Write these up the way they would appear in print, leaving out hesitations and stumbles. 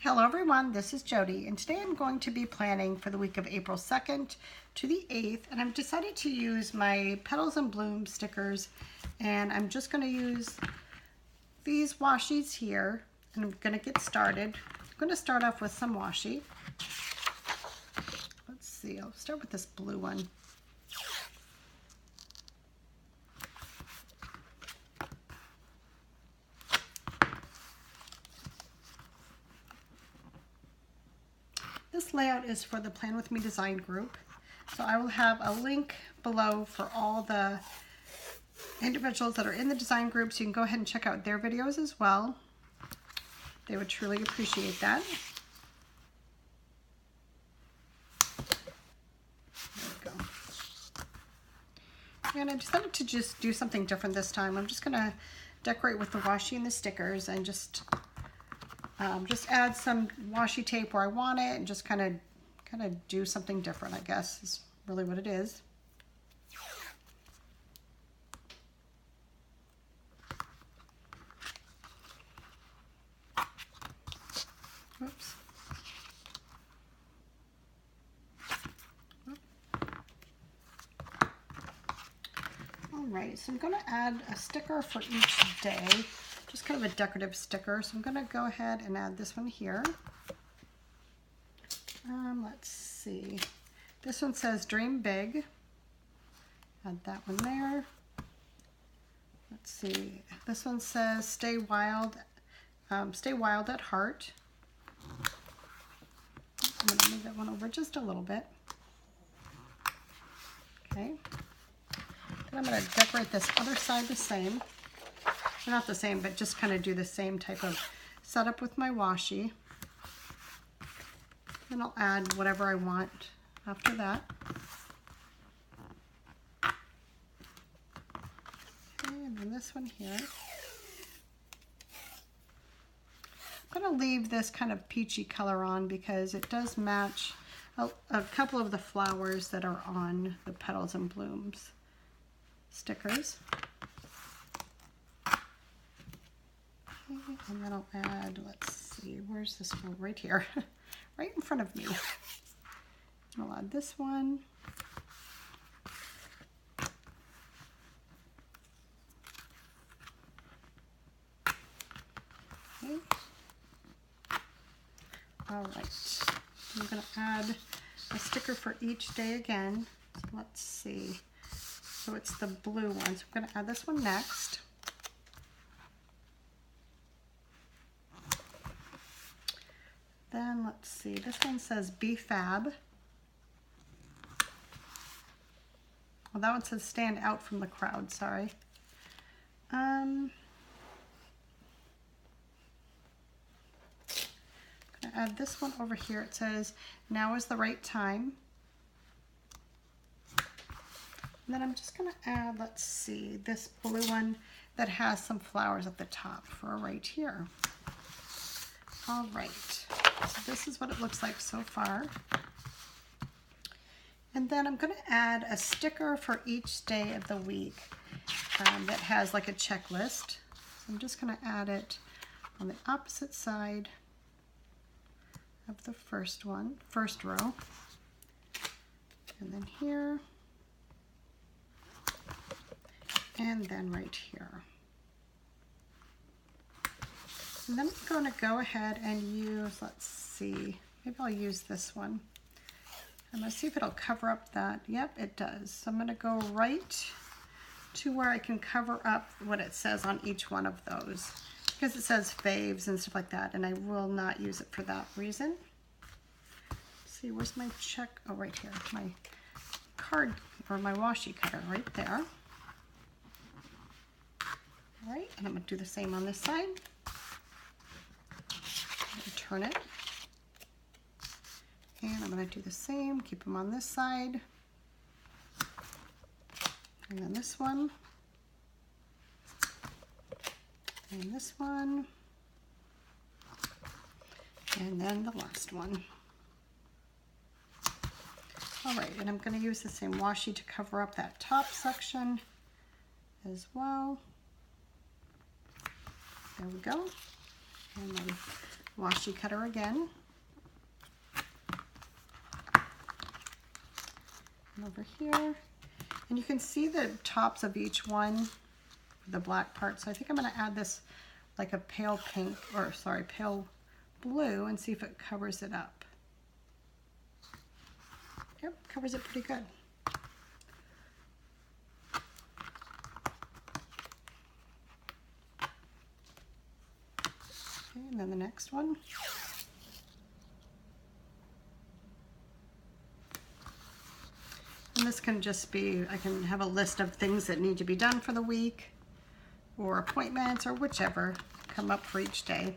Hello everyone, this is Jody, and today I'm going to be planning for the week of April 2nd to the 8th, and I've decided to use my Petals and Bloom stickers, and I'm just going to use these washi's here, and I'm going to get started. I'm going to start off with some washi. Let's see, I'll start with this blue one. This layout is for the Plan With Me design group, so I will have a link below for all the individuals that are in the design group, so you can go ahead and check out their videos as well. They would truly appreciate that. There we go. And I decided to just do something different this time. I'm just going to decorate with the washi and the stickers and just add some washi tape where I want it, and just kind of do something different, I guess, is really what it is. Oops. All right, so I'm going to add a sticker for each day. Just kind of a decorative sticker. So I'm going to go ahead and add this one here. Let's see. This one says Dream Big. Add that one there. Let's see. This one says Stay Wild at Heart. I'm going to move that one over just a little bit. Okay. Then I'm going to decorate this other side the same. Not the same, but just kind of do the same type of setup with my washi. Then I'll add whatever I want after that. Okay, and then this one here. I'm going to leave this kind of peachy color on because it does match a couple of the flowers that are on the Petals and Blooms stickers. And then I'll add, let's see, where's this one? Right here, right in front of me. I'll add this one. Okay. All right, I'm going to add a sticker for each day again. So let's see. So it's the blue one. So I'm going to add this one next. Then let's see, this one says Be Fab. Well, that one says Stand Out from the Crowd, sorry. I'm gonna add this one over here. It says Now is the Right Time. And then I'm just gonna add, let's see, this blue one that has some flowers at the top for right here. All right, so this is what it looks like so far. And then I'm going to add a sticker for each day of the week that has like a checklist. So I'm just going to add it on the opposite side of the first row. And then here. And then right here. And then I'm going to go ahead and use, let's see, maybe I'll use this one. I'm going to see if it'll cover up that. Yep, it does. So I'm going to go right to where I can cover up what it says on each one of those, because it says faves and stuff like that, and I will not use it for that reason. Let's see, where's my check? Oh, right here. My card, or my washi cutter right there. All right, and I'm going to do the same on this side. Turn it, and I'm going to do the same, keep them on this side, and then this one, and this one, and then the last one. All right, and I'm going to use the same washi to cover up that top section as well. There we go. And my washi cutter again. And over here. And you can see the tops of each one, the black part. So I think I'm going to add this like a pale pink, or sorry, pale blue, and see if it covers it up. Yep, covers it pretty good. Okay, and then the next one. And this can just be, I can have a list of things that need to be done for the week, or appointments, or whichever come up for each day.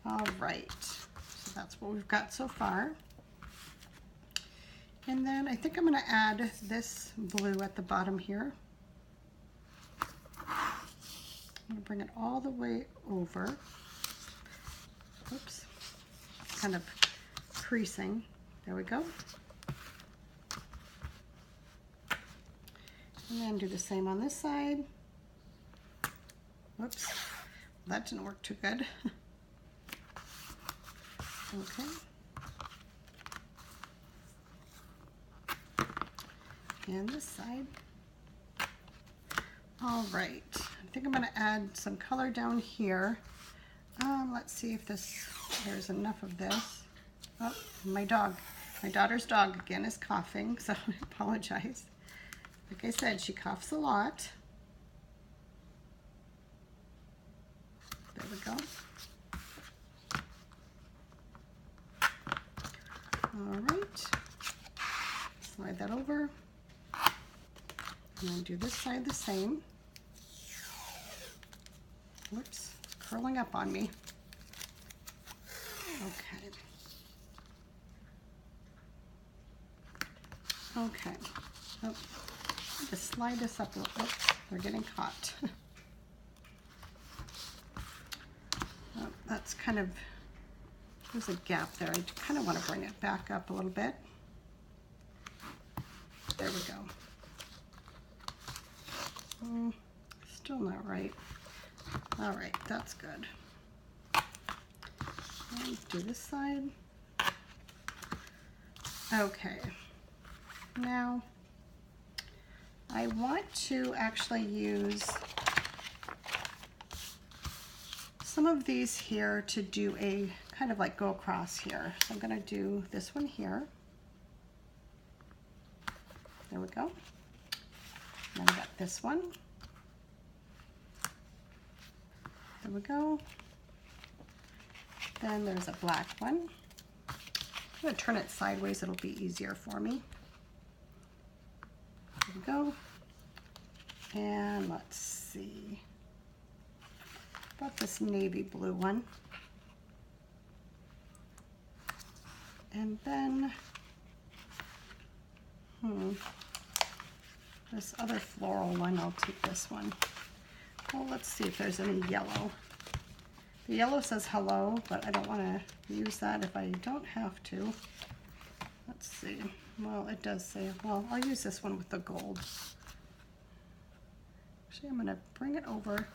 All right, so that's what we've got so far. And then I think I'm going to add this blue at the bottom here. I'm going to bring it all the way over. Oops, kind of creasing. There we go. And then do the same on this side. Whoops, that didn't work too good. Okay. And this side. All right, I think I'm going to add some color down here. Let's see if there's enough of this. Oh, my daughter's dog again is coughing, so I apologize. Like I said, she coughs a lot. There we go. All right, slide that over. And then do this side the same. Whoops, it's curling up on me. Okay. Okay. Oh, just slide this up a little. Oops, we're getting caught. Oh, that's kind of, there's a gap there. I kind of want to bring it back up a little bit. There we go. Still not right. All right, that's good. And do this side. Okay. Now, I want to actually use some of these here to do a kind of like go across here. So I'm going to do this one here. There we go. And then I got this one. There we go. Then there's a black one. I'm going to turn it sideways, it'll be easier for me. There we go. And let's see. About this navy blue one. And then, this other floral one, I'll take this one. Well, let's see if there's any yellow. The yellow says hello, but I don't want to use that if I don't have to. Let's see. Well, it does say, well, I'll use this one with the gold. Actually, I'm going to bring it over.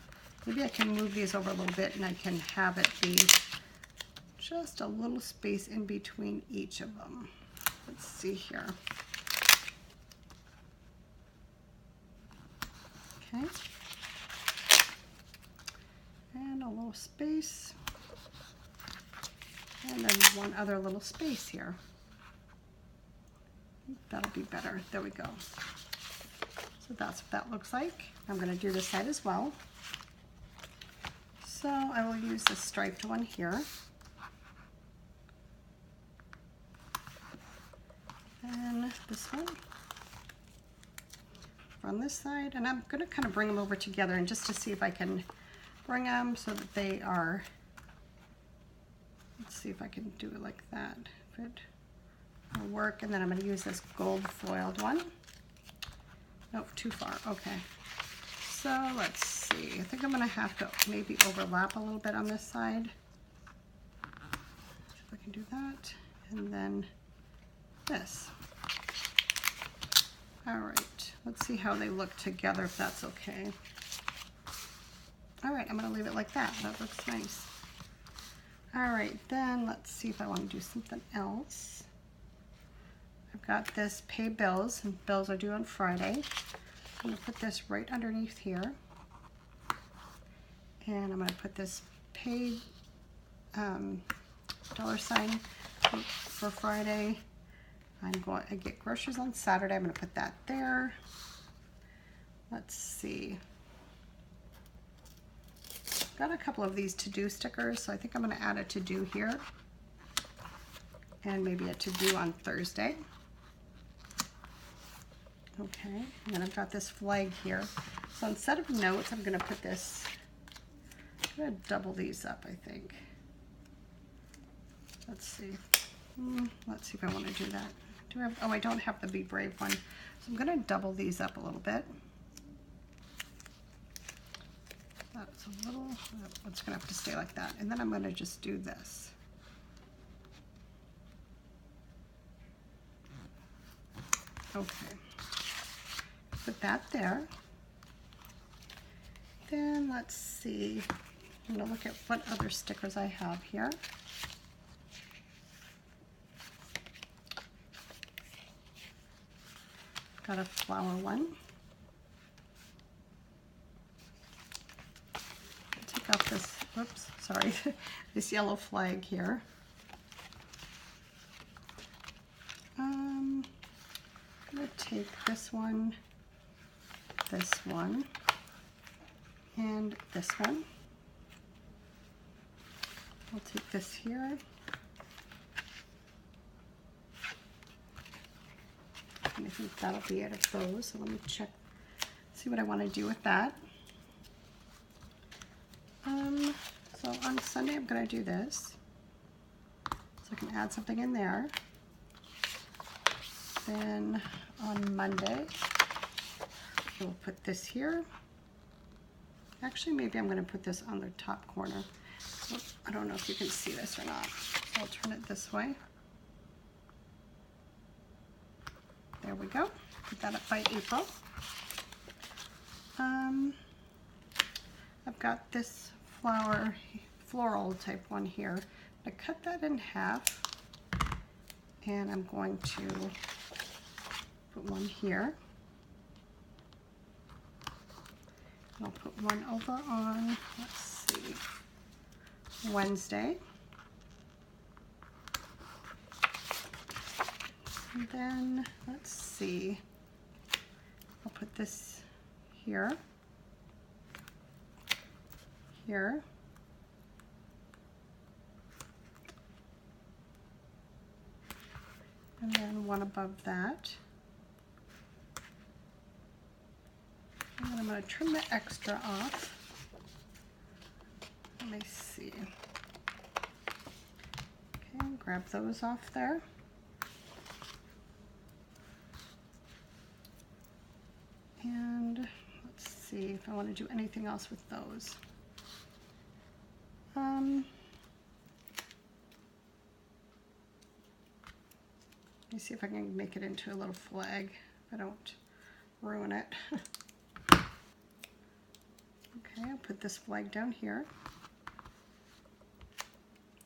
Maybe I can move these over a little bit and I can have it be just a little space in between each of them. Let's see here. Okay. And a little space. And then one other little space here. That'll be better. There we go. So that's what that looks like. I'm going to do this side as well. So I will use the striped one here. And this one from this side. And I'm going to kind of bring them over together and just to see if I can bring them so that they are, let's see if I can do it like that. If it will work. And then I'm going to use this gold foiled one. Nope, too far. Okay. So let's see. I think I'm going to have to maybe overlap a little bit on this side. See if I can do that. And then this. All right. Let's see how they look together, if that's okay. All right, I'm going to leave it like that. That looks nice. All right, then let's see if I want to do something else. I've got this pay bills, and bills are due on Friday. I'm going to put this right underneath here. And I'm going to put this pay dollar sign for Friday. I'm going to get groceries on Saturday. I'm going to put that there. Let's see. Got a couple of these to-do stickers, so I think I'm going to add a to-do here. And maybe a to-do on Thursday. Okay, and then I've got this flag here. So instead of notes, I'm going to put this, I'm going to double these up, I think. Let's see. Let's see if I want to do that. Do I have, oh, I don't have the Be Brave one. So I'm going to double these up a little bit. That's a little, it's going to have to stay like that. And then I'm going to just do this. Okay. Put that there. Then let's see. I'm going to look at what other stickers I have here. Got a flower one. Take off this, whoops, sorry, this yellow flag here. I'm going to take this one, and this one. I'll take this here. And I think that'll be it of those. So let me check, see what I want to do with that. So on Sunday I'm going to do this. So I can add something in there. Then on Monday, we'll put this here. Actually, maybe I'm going to put this on the top corner. I don't know if you can see this or not. So I'll turn it this way. There we go. Put that up by April. I've got this floral type one here. I cut that in half, and I'm going to put one here. And I'll put one over on, let's see, Wednesday. And then, let's see, I'll put this here, here, and then one above that. And then I'm going to trim the extra off. Let me see. Okay, grab those off there. And let's see if I want to do anything else with those. Let me see if I can make it into a little flag. I don't ruin it. Okay, I'll put this flag down here.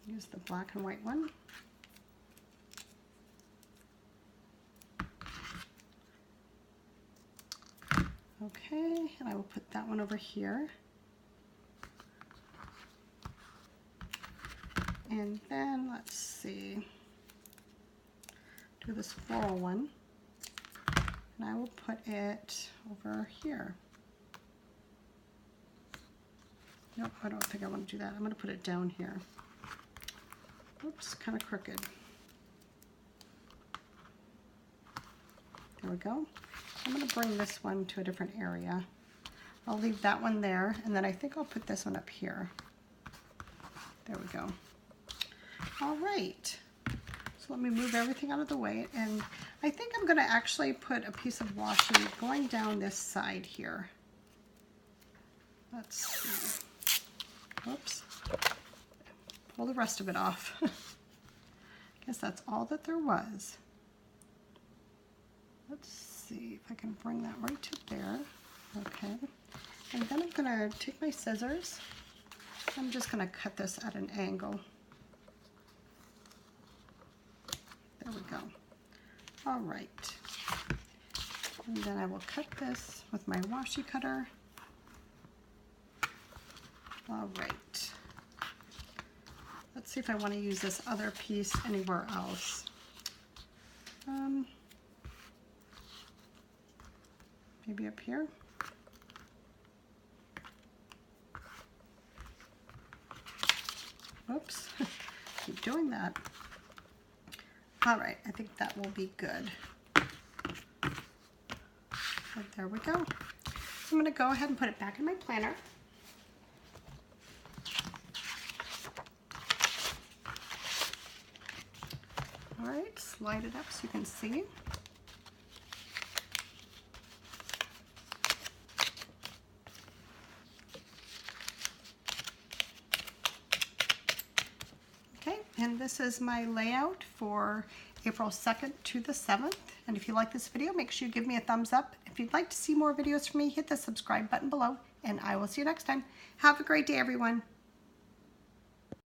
Use the black and white one. Okay, and I will put that one over here. And then let's see, do this floral one, and I will put it over here. Nope, I don't think I want to do that. I'm going to put it down here. Oops, kind of crooked. There we go. I'm going to bring this one to a different area. I'll leave that one there, and then I think I'll put this one up here. There we go. All right. So let me move everything out of the way, and I think I'm going to actually put a piece of washi going down this side here. Let's see. Whoops. Pull the rest of it off. Guess that's all that there was. Let's see if I can bring that right to there. Okay. And then I'm going to take my scissors. I'm just going to cut this at an angle. There we go. All right. And then I will cut this with my washi cutter. All right. Let's see if I want to use this other piece anywhere else. Maybe up here. Oops, keep doing that. All right, I think that will be good. But there we go. So I'm going to go ahead and put it back in my planner. All right, slide it up so you can see. Okay, and this is my layout for April 2nd to the 7th. And if you like this video, make sure you give me a thumbs up. If you'd like to see more videos from me, hit the subscribe button below, and I will see you next time. Have a great day, everyone.